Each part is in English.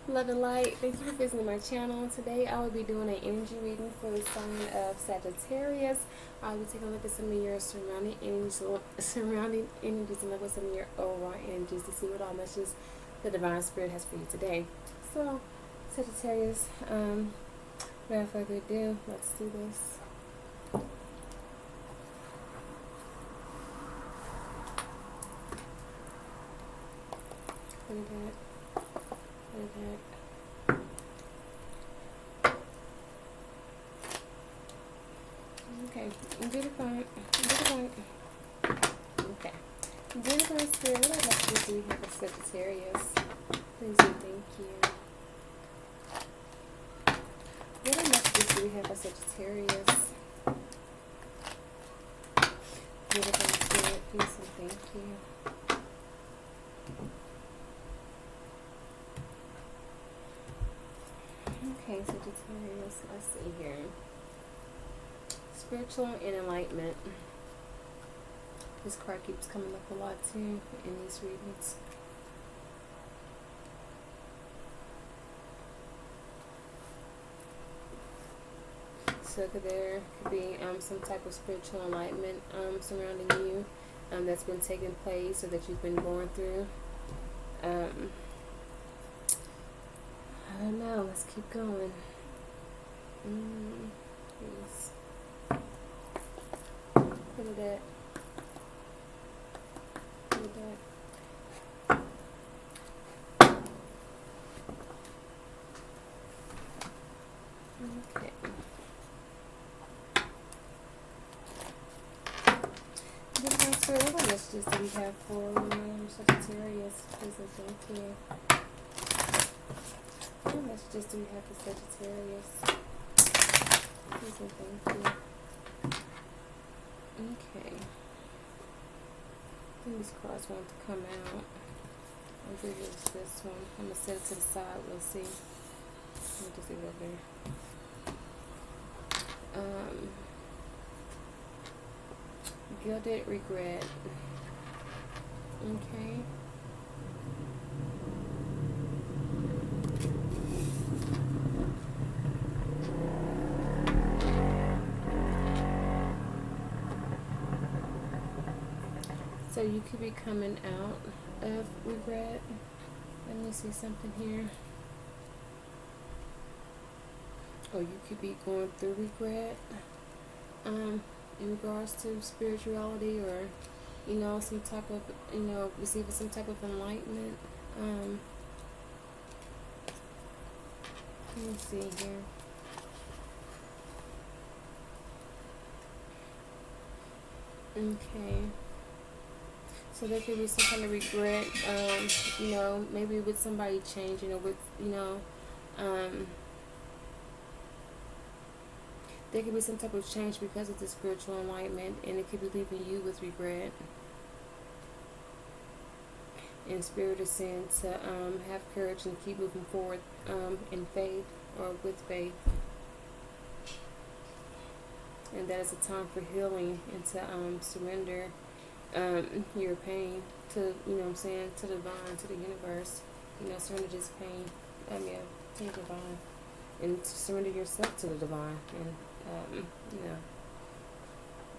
Love and light. Thank you for visiting my channel. Today I will be doing an energy reading for the sign of Sagittarius. I will be taking a look at some of your surrounding energies and look at some of your overall energies to see what all messages the Divine Spirit has for you today. So, Sagittarius, without further ado, let's do this. Put it back. Put it back. Okay, do the point. Okay. Do the point, Spirit. What messages do we have for Sagittarius? Please and thank you. What messages do we have for Sagittarius? Do the point, Spirit. Please and thank you. Okay, Sagittarius. Let's see here. Spiritual and enlightenment. This card keeps coming up a lot too in these readings. So there could be some type of spiritual enlightenment surrounding you that's been taking place or that you've been going through. I don't know. Let's keep going. Please. Put it at. Put it at. Okay. What messages do we have for Sagittarius? Please and thank you. What messages do we have for Sagittarius? Please and thank you. Okay. I think these cards want to come out. I think it's this one. I'm going to set it to the side. We'll see. Let me just leave it over there. Gilded regret. Okay. So you could be coming out of regret. Let me see something here. Or you could be going through regret. In regards to spirituality, or some type of receiving some type of enlightenment. Let me see here. Okay, so there could be some kind of regret, maybe with somebody changing, or with there could be some type of change because of the spiritual enlightenment, and it could be leaving you with regret. And Spirit is saying to have courage and keep moving forward in faith, or with faith. And that is a time for healing and to surrender your pain to, to the divine, to the universe. Surrender this pain, to the divine. And to surrender yourself to the divine, and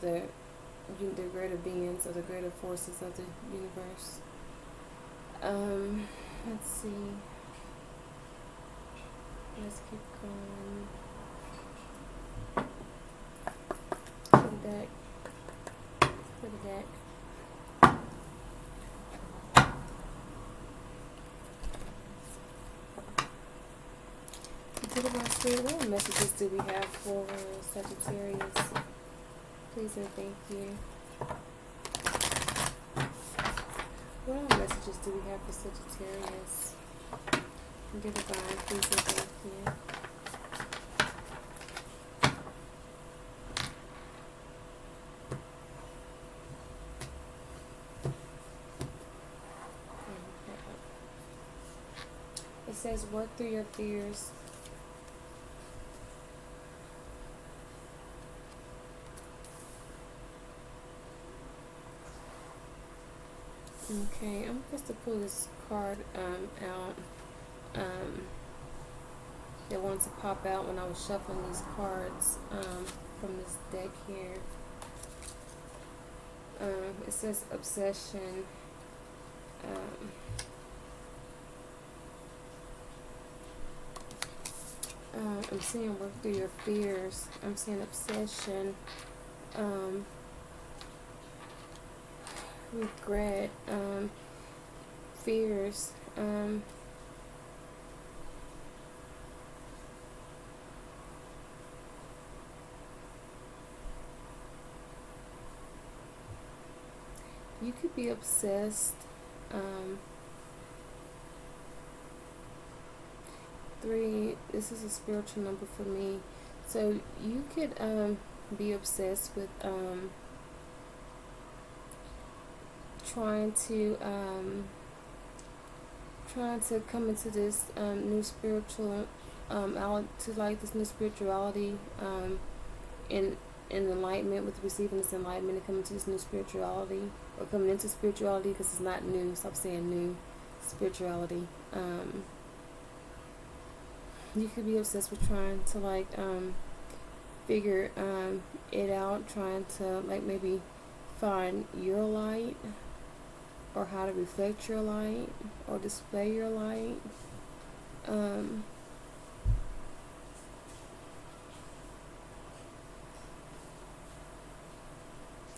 the greater beings, or the greater forces of the universe. Let's see. Let's keep going. Put it back. Put it back. What messages do we have for Sagittarius? Please and thank you. What messages do we have for Sagittarius? Dear Divine, please and thank you. It says, work through your fears. Okay, I'm supposed to pull this card out. that wanted to pop out when I was shuffling these cards from this deck here. It says obsession. I'm seeing work through your fears. I'm seeing obsession, regret, fears. You could be obsessed. 3, this is a spiritual number for me. So you could be obsessed with trying to come into this new spiritual to like this new spirituality in enlightenment, with receiving this enlightenment and coming to this new spirituality, or coming into spirituality, because it's not new. Stop saying new. Spirituality. You could be obsessed with trying to like figure it out, trying to like maybe find your light, or how to reflect your light, or display your light.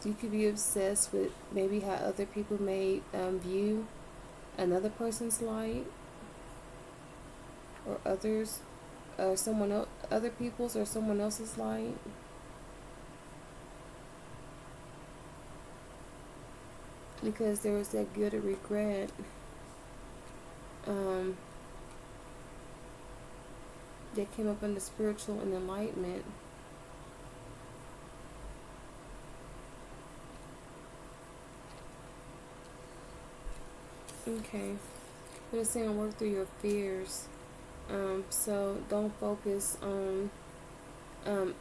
You could be obsessed with maybe how other people may view another person's light, or others, or someone else, other people's or someone else's light. Because there was that guilt or regret that came up under spiritual and enlightenment. Okay, it's saying work through your fears. So don't focus on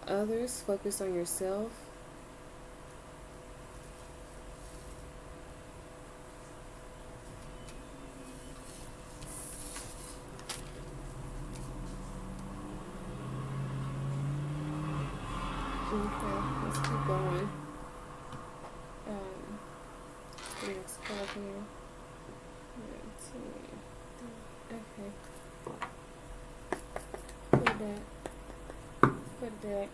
others, focus on yourself. Okay, let's keep going. The next card here. Okay. Put that.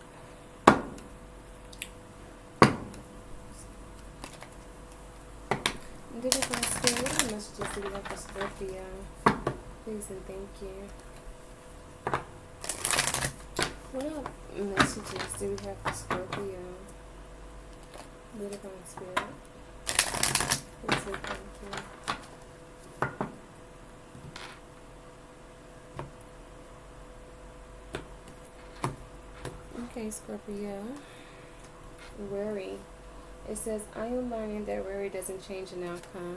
Did it my spirit? What messages do you have for Scorpio? Please and thank you. What messages do we have for Scorpio? Did it my spirit? Please and thank you. Okay, Scorpio. Worry. It says, I am learning that worry doesn't change an outcome.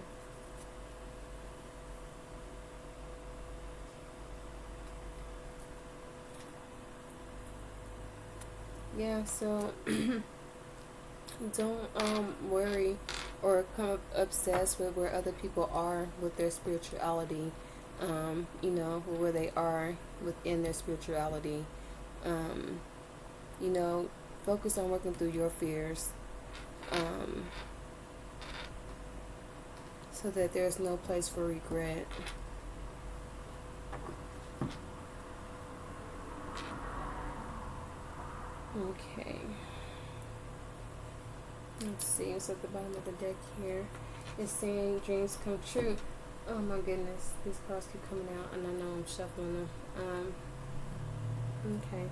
Yeah, so don't worry or come obsessed with where other people are with their spirituality, you know, where they are within their spirituality. You know, focus on working through your fears, so that there's no place for regret. Okay. Let's see. It's at the bottom of the deck here. It's saying dreams come true. Oh my goodness. These cards keep coming out and I know I'm shuffling them. Okay.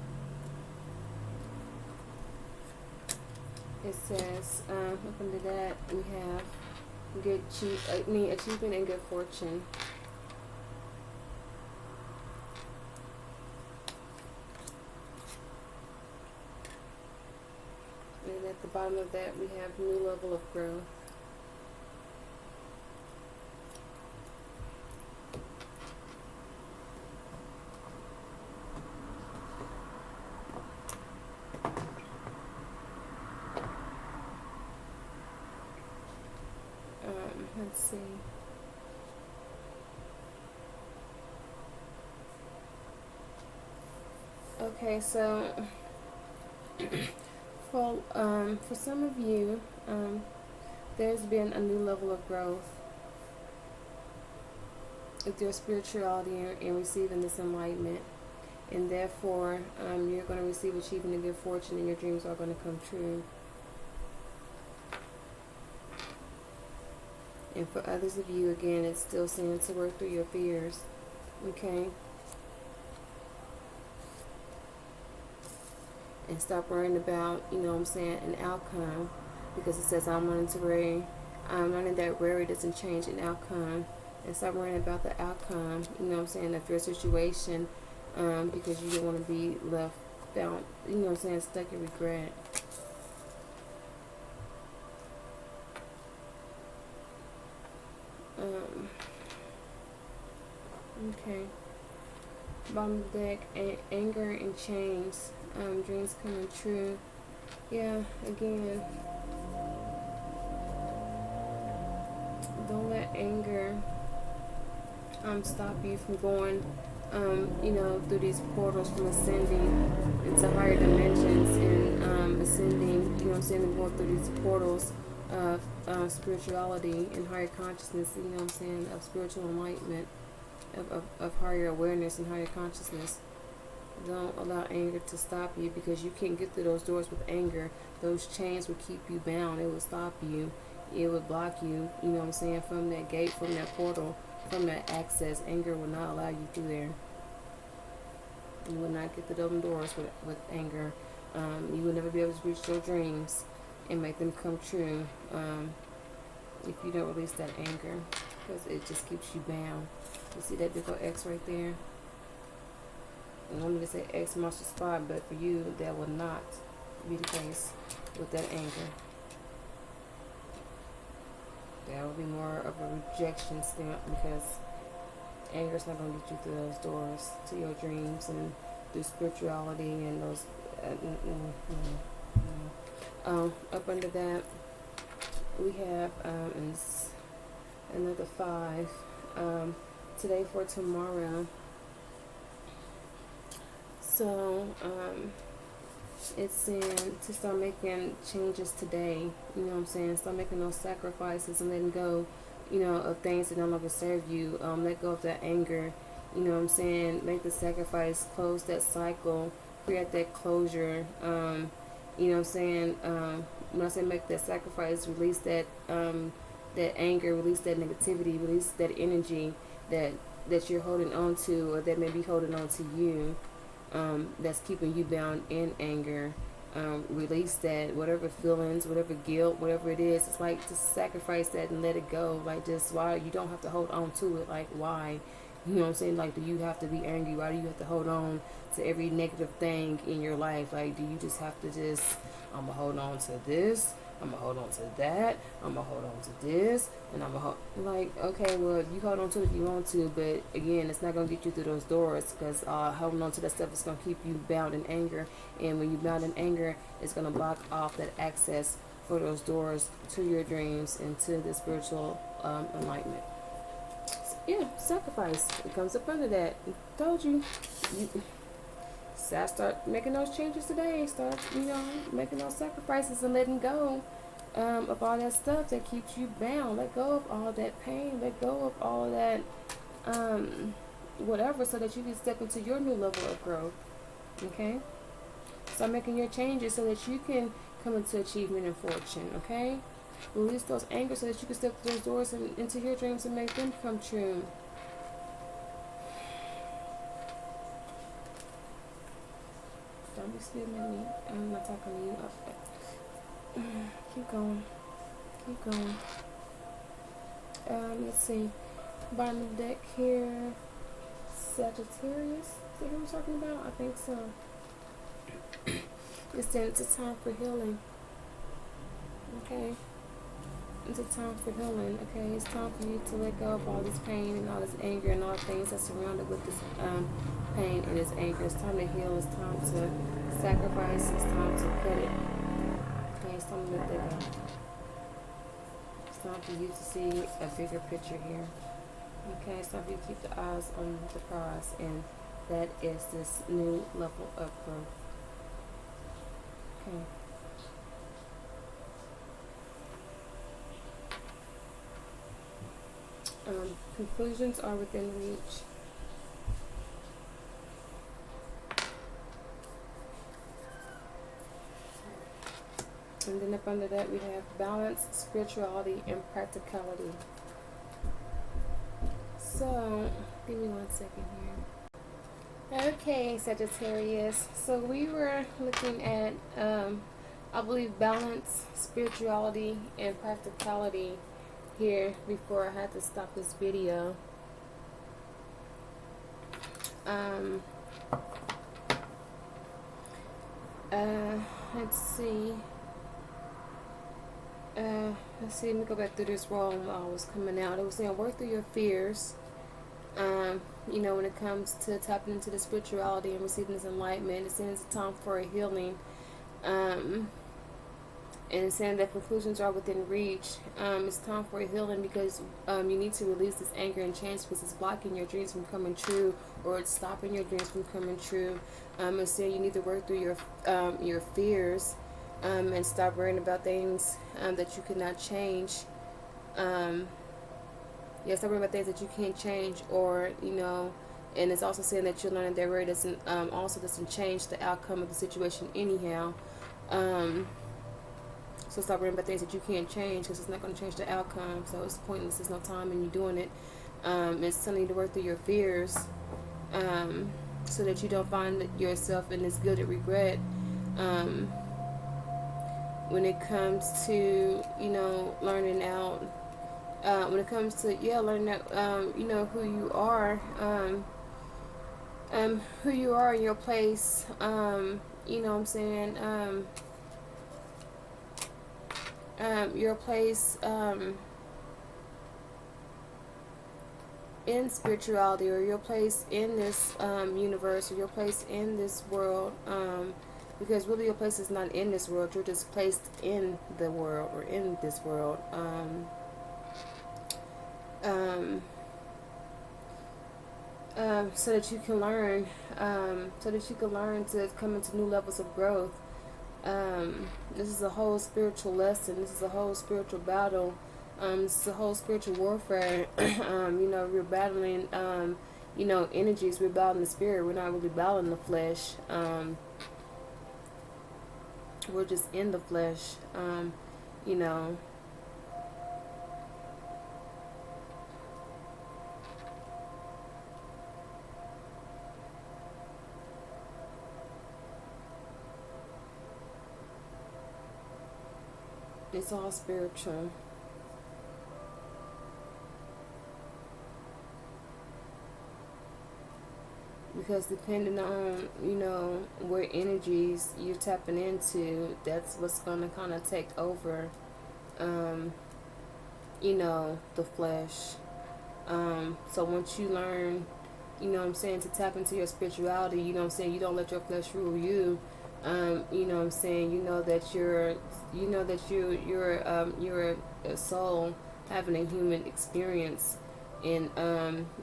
It says, up under that we have achievement and good fortune. And at the bottom of that we have new level of growth. Let's see. Okay, so for some of you, there's been a new level of growth with your spirituality and receiving this enlightenment, and therefore you're going to receive achieving a good fortune, and your dreams are going to come true. And for others of you, again, it's still saying to work through your fears. Okay? And stop worrying about, you know what I'm saying, an outcome. Because it says I'm learning that worry doesn't change an outcome. And stop worrying about the outcome, you know what I'm saying, of your situation, because you don't want to be left down, you know what I'm saying, stuck in regret. Okay. Bottom of the deck, anger and chains, dreams coming true. Yeah, again, don't let anger stop you from going, you know, through these portals, from ascending into higher dimensions, and ascending, you know what I'm saying, going through these portals of spirituality and higher consciousness, you know what I'm saying, of spiritual enlightenment, of higher awareness and higher consciousness. Don't allow anger to stop you, because you can't get through those doors with anger. Those chains would keep you bound. It would stop you. It would block you, you know what I'm saying, from that gate, from that portal, from that access. Anger will not allow you through there. You will not get through those doors with anger. You will never be able to reach your dreams and make them come true if you don't release that anger, because it just keeps you bound. You see that big old X right there? And I'm going to say X marks the spot, but for you, that will not be the case with that anger. That will be more of a rejection stamp, because anger is not going to get you through those doors to your dreams and through spirituality and those. Up under that, we have another 5. Today for tomorrow. So it's saying to start making changes today. You know what I'm saying? Start making those sacrifices and letting go, you know, of things that no longer serve you. Let go of that anger. You know what I'm saying? Make the sacrifice, close that cycle, create that closure. You know what I'm saying? When I say make that sacrifice, release that that anger, release that negativity, release that energy that you're holding on to, or that may be holding on to you, that's keeping you bound in anger. Release that, whatever feelings, whatever guilt, whatever it is. It's like just sacrifice that and let it go. Like, just why you don't have to hold on to it. Like, why? You know what I'm saying? Like, do you have to be angry? Why do you have to hold on to every negative thing in your life? Like, do you just have to just, I'm going to hold on to this, I'm going to hold on to that, I'm going to hold on to this, and I'm going to hold, like, okay, well, you hold on to it if you want to, but again, it's not going to get you through those doors, because holding on to that stuff is going to keep you bound in anger, and when you're bound in anger, it's going to block off that access for those doors to your dreams and to the spiritual enlightenment. Yeah, sacrifice. It comes up under that. I told you. Start making those changes today. Start, you know, making those sacrifices and letting go of all that stuff that keeps you bound. Let go of all that pain. Let go of all that whatever, so that you can step into your new level of growth. Okay? Start making your changes so that you can come into achievement and fortune. Okay? Release those anger so that you can step through those doors and into your dreams and make them come true. Don't be screaming at me. I'm not talking to you. Okay. Keep going. Keep going. Let's see. Bottom of the deck here. Sagittarius. Is that who we're talking about? I think so. It's a time for healing. Okay. It's a time for healing. Okay, it's time for you to let go of all this pain and all this anger and all the things that's surrounded with this pain and this anger. It's time to heal. It's time to sacrifice. It's time to cut it. Okay, it's time to let that go. It's time for you to see a bigger picture here. Okay, it's time for you to keep the eyes on the prize and that is this new level of growth. Okay. Conclusions are within reach. And then up under that we have balance, spirituality, and practicality. So, give me 1 second here. Okay, Sagittarius. So we were looking at, I believe, balance, spirituality, and practicality here before I had to stop this video. Let's see. Let me go back through this role while I was coming out. It was saying work through your fears. You know, when it comes to tapping into the spirituality and receiving this enlightenment, it's saying it's a time for a healing. And it's saying that conclusions are within reach. It's time for a healing because you need to release this anger and change because it's blocking your dreams from coming true, or it's stopping your dreams from coming true. It's saying you need to work through your fears. And stop worrying about things that you cannot change. Stop worrying about things that you can't change, or you know. And it's also saying that you're learning that worry doesn't change the outcome of the situation anyhow. So stop worrying about things that you can't change because it's not going to change the outcome. So it's pointless. There's no time in you doing it. It's telling you to work through your fears, so that you don't find yourself in this guilt or regret. When it comes to, you know, learning out, when it comes to, learning out, you know, who you are in your place, you know what I'm saying, your place, in spirituality, or your place in this, universe, or your place in this world, because really your place is not in this world. You're just placed in the world, or in this world. So that you can learn, to come into new levels of growth. This is a whole spiritual lesson. This is a whole spiritual battle. This is a whole spiritual warfare. You know, we're battling, you know, energies. We're battling the spirit. We're not really battling the flesh. We're just in the flesh, you know. It's all spiritual. Because depending on, you know, where energies you're tapping into, that's what's going to kind of take over, you know, the flesh. So once you learn, you know what I'm saying, to tap into your spirituality, you know what I'm saying, you don't let your flesh rule you. You know what I'm saying, you know that you're a soul having a human experience. And,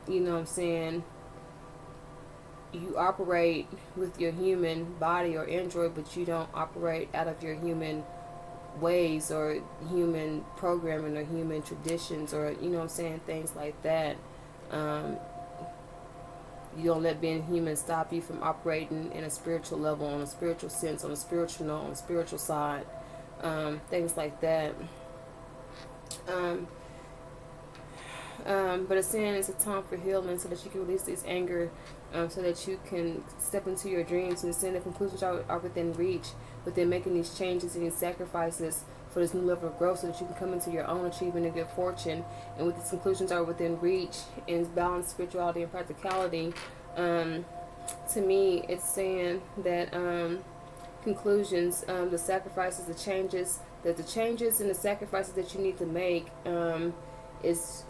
you know what I'm saying, you operate with your human body or android, but you don't operate out of your human ways or human programming or human traditions, or you know what I'm saying, things like that. You don't let being human stop you from operating in a spiritual level, on a spiritual sense, on a spiritual note, on a spiritual side, things like that. But it's saying it's a time for healing, so that you can release this anger, so that you can step into your dreams. And it's saying the conclusions are within reach, but then making these changes and these sacrifices for this new level of growth, so that you can come into your own achievement and good fortune. And with these conclusions are within reach, and balance, spirituality, and practicality. To me, it's saying that conclusions, the sacrifices, the changes and the sacrifices that you need to make, is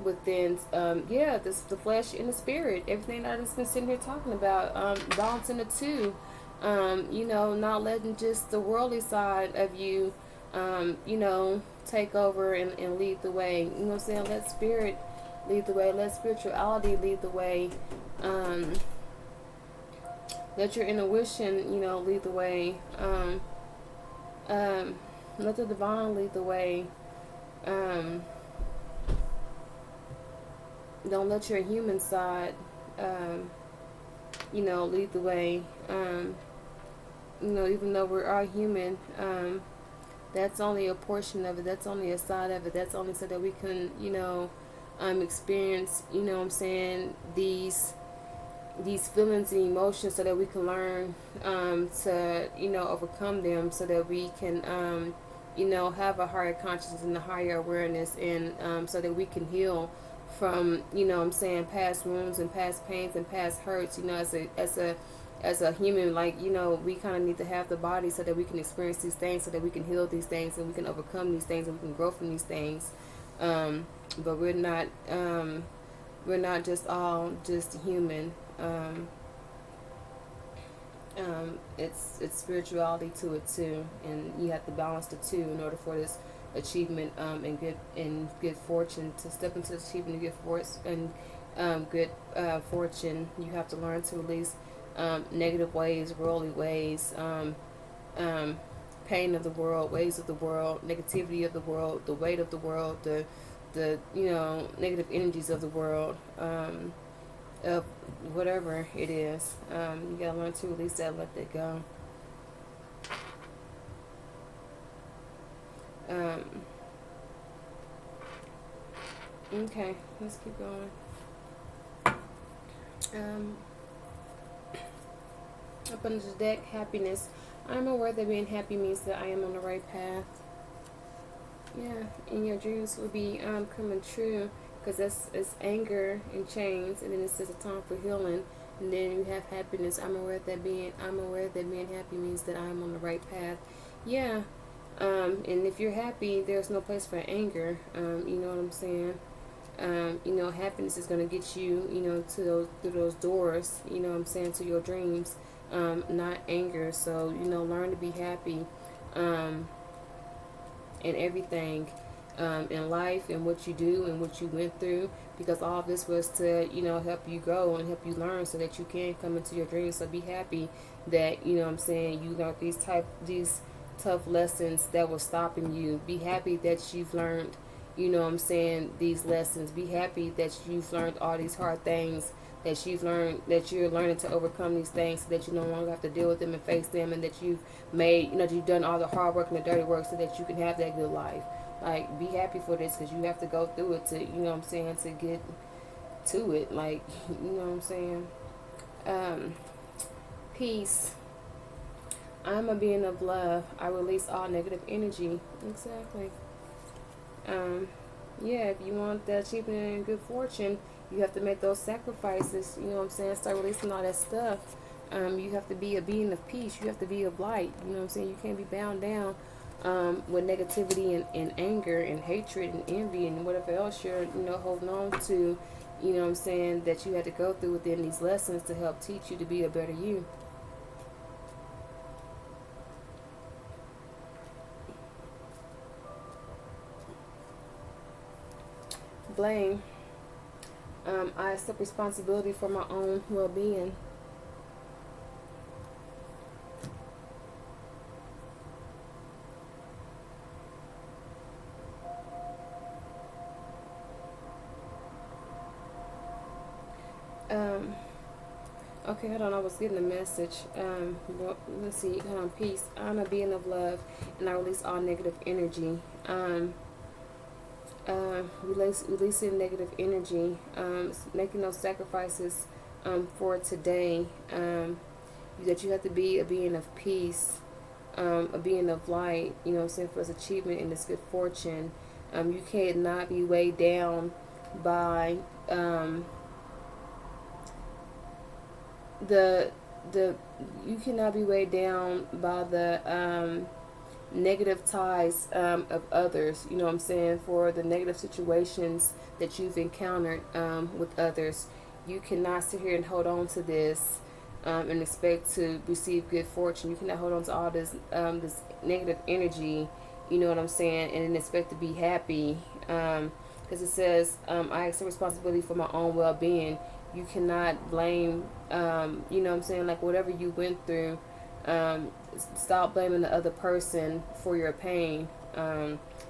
within the flesh and the spirit. Everything that I've just been sitting here talking about, balancing the two. You know, not letting just the worldly side of you, you know, take over and lead the way. You know what I'm saying? Let spirit lead the way. Let spirituality lead the way. Um, let your intuition, lead the way. Let the divine lead the way. Um, don't let your human side, lead the way. Even though we are human, that's only a portion of it. That's only a side of it. That's only so that we can, experience, these feelings and emotions, so that we can learn to, overcome them, so that we can, have a higher consciousness and a higher awareness, and so that we can heal from, past wounds and past pains and past hurts, as a human, we kind of need to have the body so that we can experience these things, so that we can heal these things, and we can overcome these things, and we can grow from these things. But we're not just all just human. It's spirituality to it too, and you have to balance the two in order for this achievement, and good fortune to step into this achievement and good fortune. You have to learn to release negative ways, worldly ways, pain of the world, ways of the world, negativity of the world, the weight of the world, the negative energies of the world, of whatever it is. You gotta learn to release that, let that go. Okay, let's keep going. Up under the deck, happiness. I'm aware that being happy means that I am on the right path. Yeah, and your dreams will be coming true, because it's anger and chains, and then it says a time for healing, and then you have happiness. I'm aware that being happy means that I'm on the right path. Yeah, and if you're happy, there's no place for anger. You know what I'm saying? Happiness is going to get you, to those doors, you know what I'm saying, to your dreams, not anger. So, learn to be happy, in everything, in life, and what you do and what you went through, because all of this was to, help you grow and help you learn, so that you can come into your dreams. So be happy that, you learned these tough lessons that were stopping you. Be happy that you've learned, these lessons. Be happy that you've learned all these hard things, that you're learning to overcome these things, so that you no longer have to deal with them and face them, and that you've made, you've done all the hard work and the dirty work, so that you can have that good life. Like, be happy for this, because you have to go through it to, to get to it. Like, Peace. I'm a being of love. I release all negative energy. Exactly. Yeah, if you want that achievement and good fortune, you have to make those sacrifices. Start releasing all that stuff. You have to be a being of peace. You have to be of light. You can't be bound down with negativity and anger and hatred and envy and whatever else you're, holding on to, that you had to go through within these lessons to help teach you to be a better you. Blame. I accept responsibility for my own well-being. Okay, hold on. I was getting a message. Well, let's see. Hold on. Peace. I'm a being of love, and I release all negative energy. Releasing negative energy, making those sacrifices for today, that you have to be a being of peace, a being of light, for this achievement and this good fortune. You cannot be weighed down by you cannot be weighed down by the negative ties of others, for the negative situations that you've encountered with others. You cannot sit here and hold on to this and expect to receive good fortune. You cannot hold on to all this negative energy, and then expect to be happy, because it says, I accept responsibility for my own well-being. you cannot blame, you know what I'm saying, like whatever you went through, stop blaming the other person for your pain.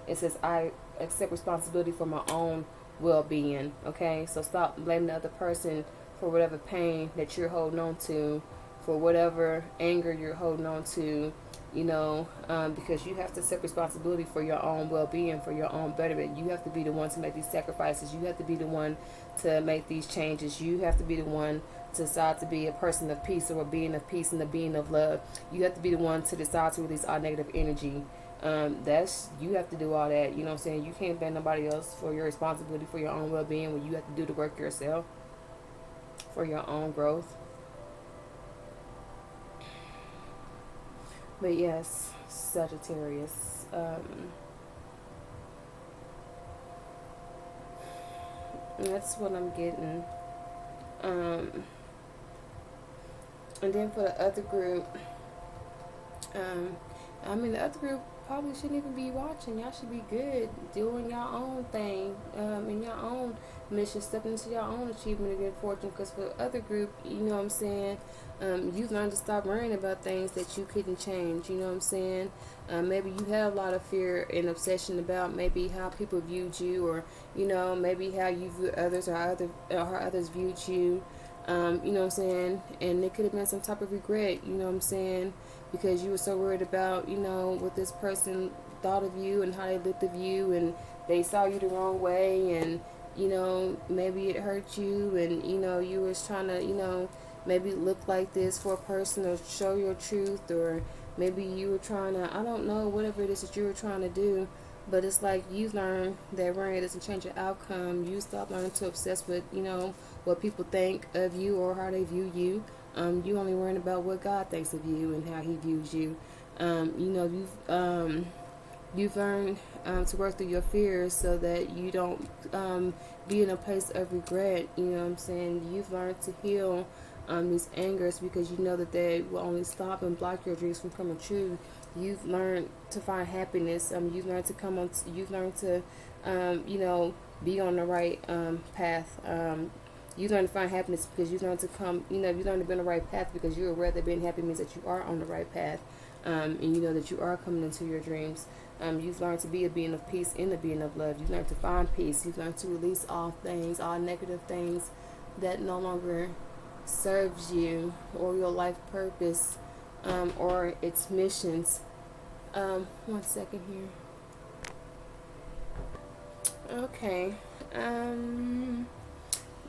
It says, I accept responsibility for my own well-being. Okay, so stop blaming the other person for whatever pain that you're holding on to, for whatever anger you're holding on to, you know, because you have to accept responsibility for your own well-being, for your own betterment. You have to be the one to make these sacrifices. You have to be the one to make these changes. You have to be the one to decide to be a person of peace, or a being of peace and a being of love. You have to be the one to decide to release all negative energy. That's, you have to do all that. You know what I'm saying? You can't blame nobody else for your responsibility for your own well-being when you have to do the work yourself for your own growth. But yes, Sagittarius. That's what I'm getting. And then for the other group, I mean, the other group probably shouldn't even be watching. Y'all should be good doing your own thing, in your own mission, stepping into your own achievement of good fortune. Because for the other group, you know what I'm saying, you've learned to stop worrying about things that you couldn't change. You know what I'm saying? Maybe you have a lot of fear and obsession about maybe how people viewed you, or you know, maybe how you view others, or how others viewed you. You know what I'm saying? And it could have been some type of regret, you know what I'm saying? Because you were so worried about, you know, what this person thought of you and how they looked of you, and they saw you the wrong way, and, you know, maybe it hurt you, and, you know, you was trying to, you know, maybe look like this for a person, or show your truth, or maybe you were trying to, I don't know, whatever it is that you were trying to do. But it's like you've learned that worrying doesn't change your outcome. You stop learning to obsess with, you know, what people think of you or how they view you. You only worrying about what God thinks of you and how He views you. You know, you've learned to work through your fears so that you don't be in a place of regret. You know what I'm saying? You've learned to heal these angers, because you know that they will only stop and block your dreams from coming true. You've learned to find happiness. You've learned to come on. You've learned to, you know, be on the right path. You learn to find happiness because you learn to come. You know, you learn to be on the right path because you're aware that being happy means that you are on the right path, and you know that you are coming into your dreams. You've learned to be a being of peace and a being of love. You've learned to find peace. You've learned to release all things, all negative things that no longer serves you or your life purpose, or its missions. 1 second here. Okay.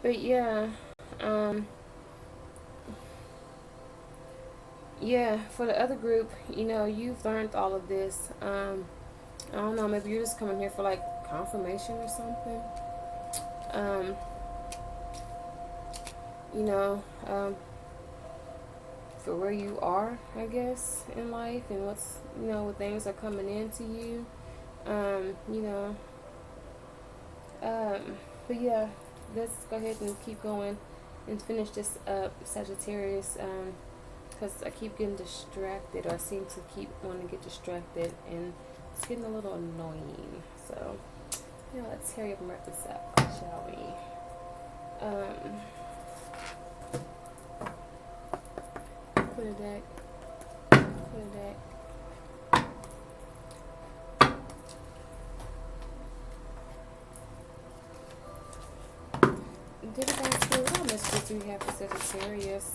But yeah. Yeah, for the other group, you know, you've learned all of this. I don't know, maybe you're just coming here for like confirmation or something. You know, for where you are, I guess, in life, and what's, you know, what things are coming into you. You know, but yeah, let's go ahead and keep going and finish this up, Sagittarius, because I keep getting distracted, or I seem to keep wanting to get distracted, and it's getting a little annoying. So, you know, let's hurry up and wrap this up, shall we? Put a deck. Put a deck. Divine Spirit, what messages do we have for Sagittarius?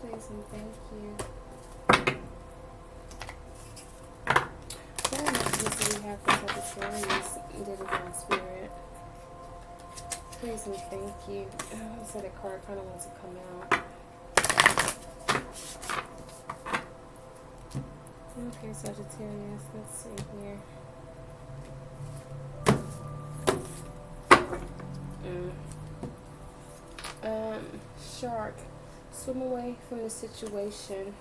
Please and thank you. What messages do we have for Sagittarius? Divine Spirit. Please and thank you. I said a card kind of wants to come out. Okay, Sagittarius, let's see here. Shark, swim away from the situation.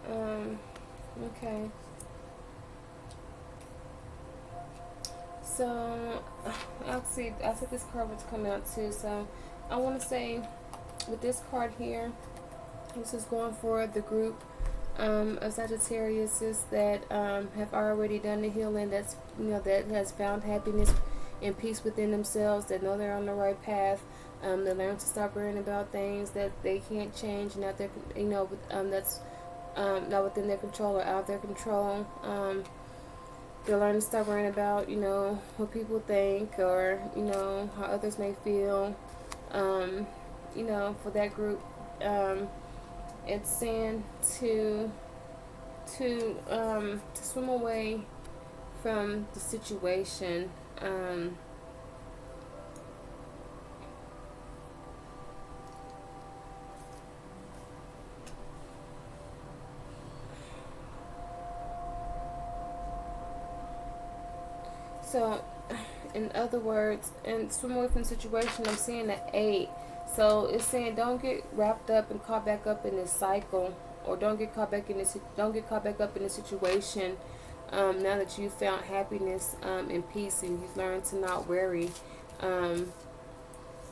Okay. So, actually, I said this card was coming out too. So, I want to say, with this card here, this is going for the group of Sagittarius that have already done the healing, that's, that has found happiness and peace within themselves, that know they're on the right path. They learn to stop worrying about things that they can't change, not their, that's not within their control or out of their control. They learn to stop worrying about, what people think, or, how others may feel. For that group, it's saying to swim away from the situation. So, in other words, and swim away from the situation, I'm seeing the 8. So it's saying don't get wrapped up and caught back up in this cycle, or don't get caught back up in this situation. Now that you've found happiness and peace, and you've learned to not worry,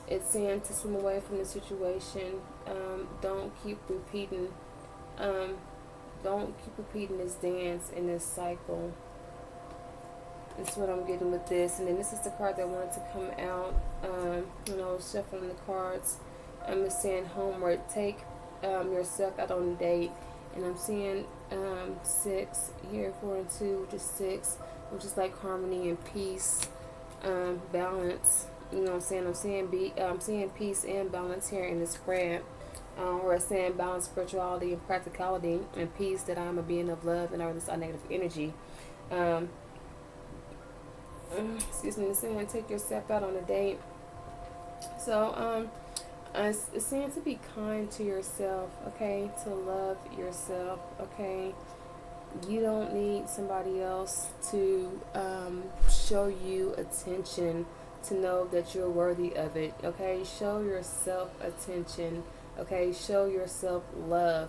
it's saying to swim away from the situation. Don't keep repeating. Don't keep repeating this dance in this cycle. That's what I'm getting with this. And then this is the card that wanted to come out when I was shuffling the cards. I'm saying homeward. Take yourself out on a date. And I'm seeing 6 here, 4 and 2, which is 6, which is like harmony and peace, balance. You know what I'm saying? I'm seeing peace and balance here in this spread. Where it's saying balance, spirituality, and practicality, and peace, that I'm a being of love and I release all negative energy. Excuse me, it's saying take yourself out on a date. So, it's saying to be kind to yourself, okay? To love yourself, okay? You don't need somebody else to show you attention to know that you're worthy of it, okay? Show yourself attention, okay? Show yourself love.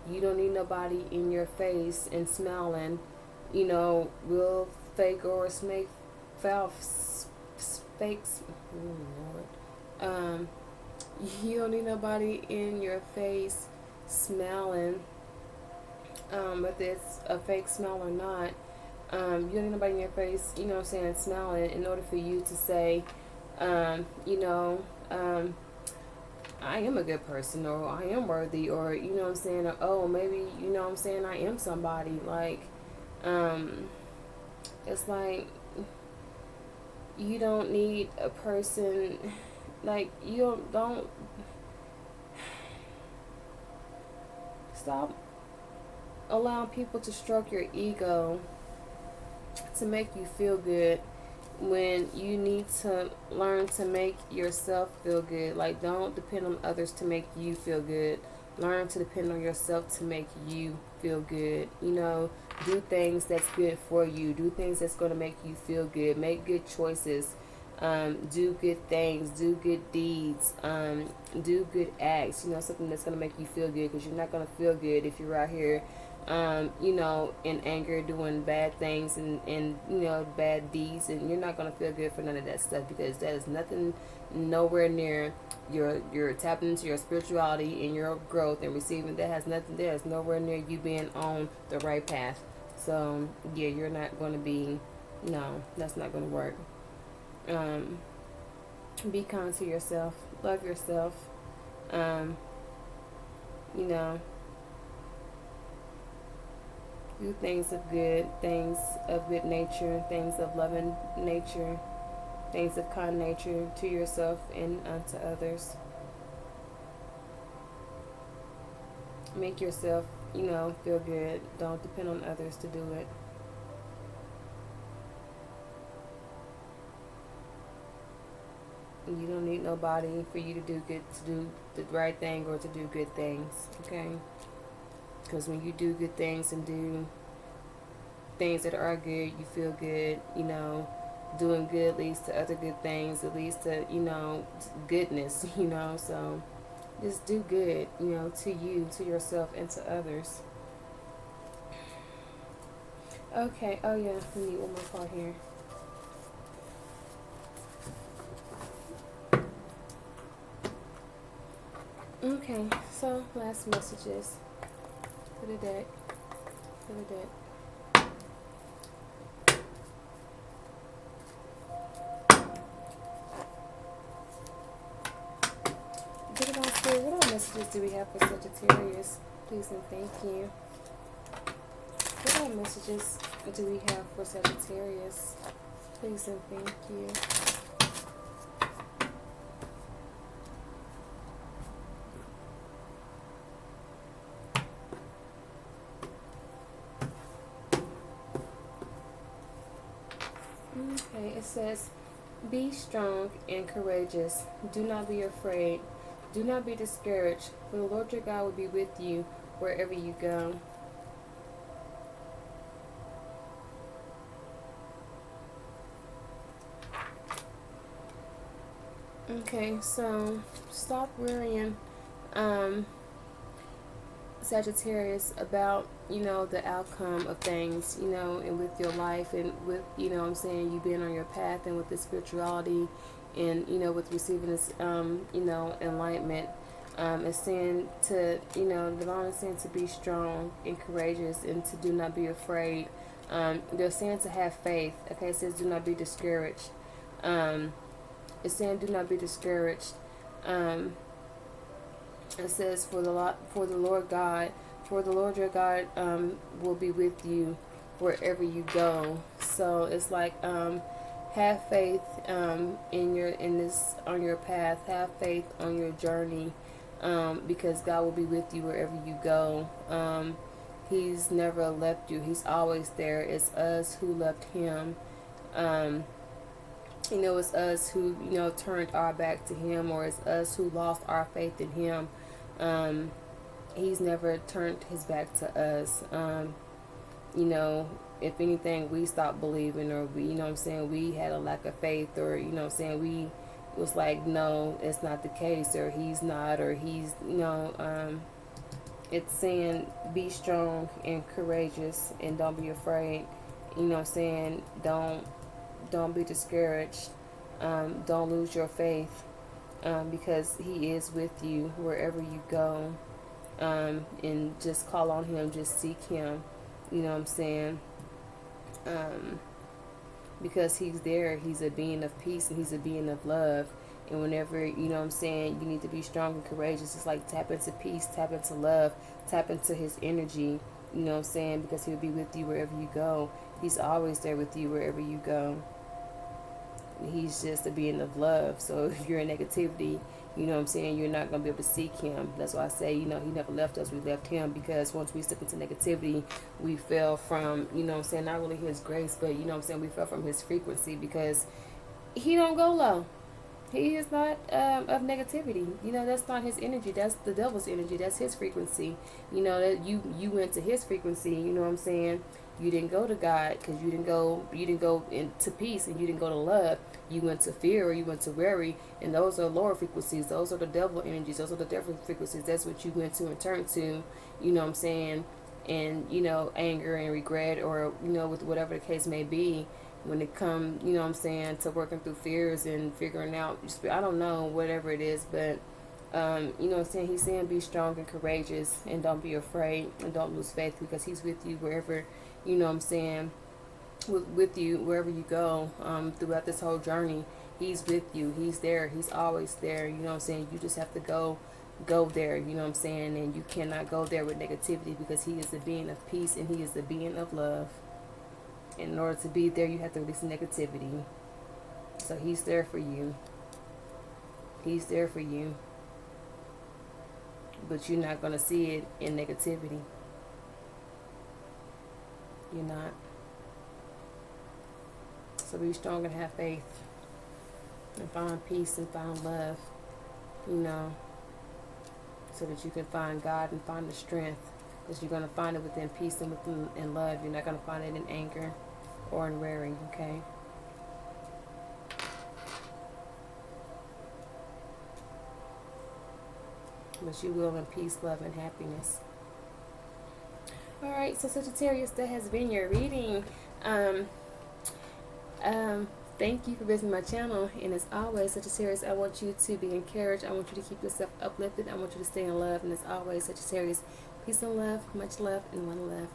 You don't need nobody in your face and smiling, real fake or snake foul fakes. Oh Lord. You don't need nobody in your face smiling, whether it's a fake smile or not. You don't need nobody in your face, smiling, in order for you to say, I am a good person, or I am worthy, or, or, oh, maybe, I am somebody. Like, it's like, you don't need a person, like, you don't stop allowing people to stroke your ego to make you feel good, when you need to learn to make yourself feel good. Like, don't depend on others to make you feel good. Learn to depend on yourself to make you feel good. Do things that's good for you. Do things that's going to make you feel good. Make good choices. Do good things. Do good deeds. Do good acts. Something that's going to make you feel good, because you're not going to feel good if you're out here in anger, doing bad things and bad deeds, and you're not going to feel good for none of that stuff, because that is nothing, nowhere near you're tapping into your spirituality and your growth and receiving. That has nothing, there is nowhere near you being on the right path. So yeah, you're not going to be, no, that's not going to work. Be kind to yourself, love yourself, do things of good nature, things of loving nature, things of kind nature to yourself and to others. Make yourself, feel good. Don't depend on others to do it. You don't need nobody for you to do the right thing or to do good things, okay? Because when you do good things and do things that are good, you feel good. Doing good leads to other good things. It leads to, goodness, So just do good, to you, to yourself, and to others. Okay, oh yeah, we need one more card here. Okay, so last messages for the deck. Really did. Good about Spirit. What all messages do we have for Sagittarius? Please and thank you. What all messages do we have for Sagittarius? Please and thank you. Okay, it says, be strong and courageous. Do not be afraid. Do not be discouraged, for the Lord your God will be with you wherever you go. Okay, so stop worrying, Sagittarius, about, the outcome of things, and with your life, and with, what I'm saying, you being on your path, and with the spirituality, and, with receiving this, enlightenment. It's saying to, the divine is saying to be strong and courageous, and to do not be afraid. They're saying to have faith. Okay, it says do not be discouraged. It's saying do not be discouraged. It says for the Lord your God will be with you wherever you go. So it's like have faith on your path. Have faith on your journey, because God will be with you wherever you go. He's never left you. He's always there. It's us who left him. It's us who, turned our back to him, or it's us who lost our faith in him. He's never turned his back to us. If anything, we stopped believing, or we had a lack of faith, or, we was like, no, it's not the case, or he's not, or he's, it's saying be strong and courageous, and don't be afraid. Don't be discouraged. Don't lose your faith, because he is with you wherever you go. And just call on him, just seek him, because he's there. He's a being of peace, and he's a being of love. And whenever, you need to be strong and courageous. It's like tap into peace, tap into love, tap into his energy, because he'll be with you wherever you go. He's always there with you wherever you go. He's just a being of love. So if you're in negativity, you're not going to be able to seek him. That's why I say, he never left us. We left him, because once we step into negativity, we fell from, not really his grace, but, we fell from his frequency, because he don't go low. He is not of negativity. That's not his energy. That's the devil's energy. That's his frequency. That you went to his frequency. You didn't go to God, because you didn't go into peace, and you didn't go to love. You went to fear, or you went to worry, and those are lower frequencies. Those are the devil energies. Those are the devil frequencies. That's what you went to and turned to. And anger and regret, or with whatever the case may be. When it comes, to working through fears and figuring out, I don't know, whatever it is, but, he's saying be strong and courageous, and don't be afraid, and don't lose faith, because he's with you wherever, with you wherever you go, throughout this whole journey. He's with you. He's there. He's always there. You just have to go there, and you cannot go there with negativity, because he is the being of peace, and he is the being of love. In order to be there, you have to release negativity. So he's there for you. He's there for you. But you're not going to see it in negativity. You're not. So be strong and have faith. And find peace and find love. So that you can find God and find the strength. Because you're going to find it within peace and within love. You're not going to find it in anger or in worry, okay? But you will in peace, love, and happiness. Alright, so Sagittarius, that has been your reading. Thank you for visiting my channel. And as always, Sagittarius, I want you to be encouraged. I want you to keep yourself uplifted. I want you to stay in love. And as always, Sagittarius, peace and love, much love, and one love.